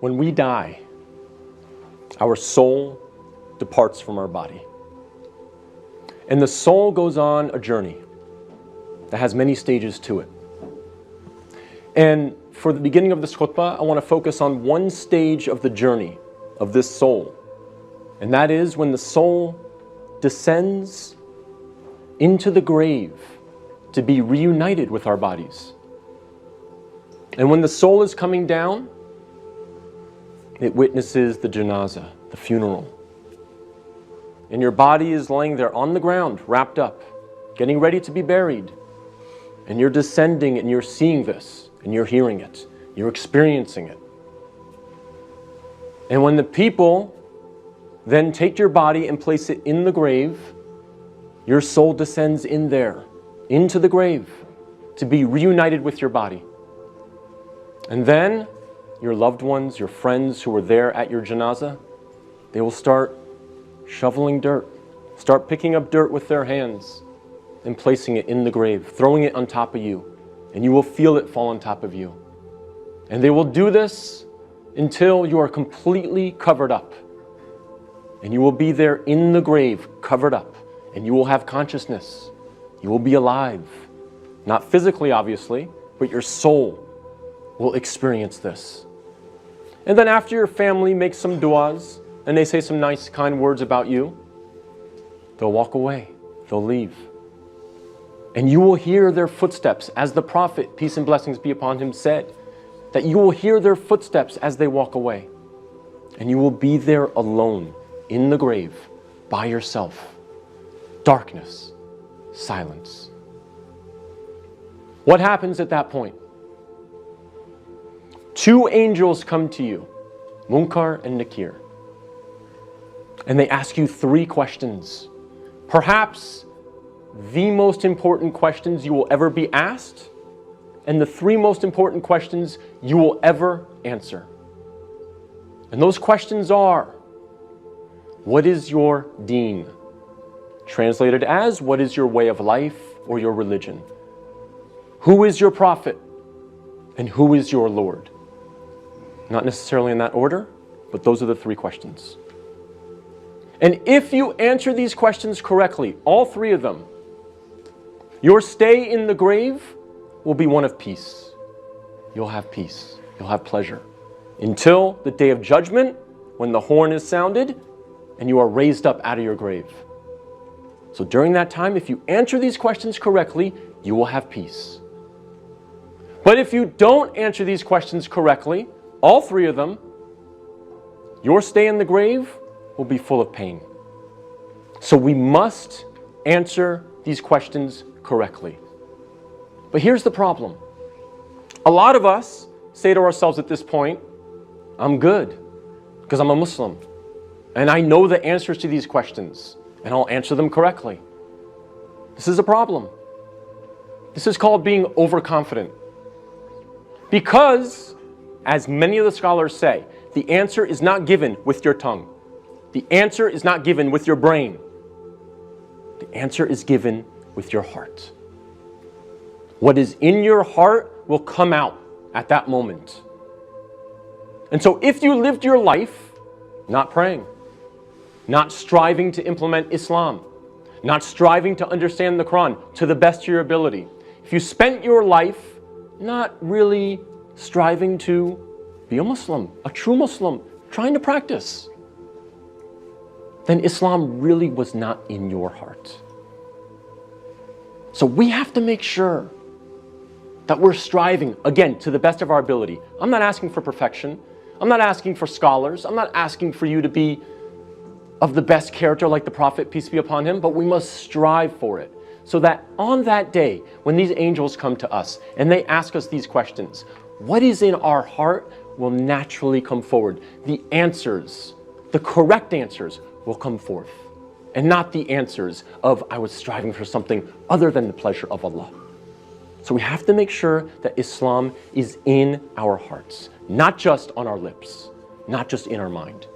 When we die, our soul departs from our body. And the soul goes on a journey that has many stages to it. And for the beginning of this khutbah, I want to focus on one stage of the journey of this soul. And that is when the soul descends into the grave to be reunited with our bodies. And when the soul is coming down, it witnesses the janazah, the funeral. And your body is laying there on the ground, wrapped up, getting ready to be buried. And you're descending and you're seeing this, and you're hearing it, you're experiencing it. And when the people then take your body and place it in the grave, your soul descends in there, into the grave, to be reunited with your body. And then your loved ones, your friends who were there at your janazah, they will start shoveling dirt, start picking up dirt with their hands and placing it in the grave, throwing it on top of you, and you will feel it fall on top of you. And they will do this until you are completely covered up. And you will be there in the grave, covered up, and you will have consciousness. You will be alive. Not physically, obviously, but your soul will experience this. And then after your family makes some du'as, and they say some nice, kind words about you, they'll walk away, they'll leave. And you will hear their footsteps, as the Prophet, peace and blessings be upon him, said, that you will hear their footsteps as they walk away. And you will be there alone, in the grave, by yourself. Darkness, silence. What happens at that point? Two angels come to you, Munkar and Nakir. And they ask you three questions. Perhaps the most important questions you will ever be asked, and the three most important questions you will ever answer. And those questions are, what is your deen? Translated as, what is your way of life or your religion? Who is your prophet? And who is your Lord? Not necessarily in that order, but those are the three questions. And if you answer these questions correctly, all three of them, your stay in the grave will be one of peace. You'll have peace. You'll have pleasure. Until the day of judgment, when the horn is sounded and you are raised up out of your grave. So during that time, if you answer these questions correctly, you will have peace. But if you don't answer these questions correctly, all three of them, your stay in the grave will be full of pain. So we must answer these questions correctly. But here's the problem. A lot of us say to ourselves at this point, I'm good because I'm a Muslim and I know the answers to these questions and I'll answer them correctly. This is a problem. This is called being overconfident. Because, as many of the scholars say, the answer is not given with your tongue. The answer is not given with your brain. The answer is given with your heart. What is in your heart will come out at that moment. And so if you lived your life not praying, not striving to implement Islam, not striving to understand the Quran to the best of your ability, if you spent your life not really striving to be a Muslim, a true Muslim, trying to practice, then Islam really was not in your heart. So we have to make sure that we're striving, again, to the best of our ability. I'm not asking for perfection. I'm not asking for scholars. I'm not asking for you to be of the best character like the Prophet, peace be upon him, but we must strive for it. So that on that day, when these angels come to us and they ask us these questions, what is in our heart will naturally come forward. The answers, the correct answers will come forth. And not the answers of, I was striving for something other than the pleasure of Allah. So we have to make sure that Islam is in our hearts, not just on our lips, not just in our mind.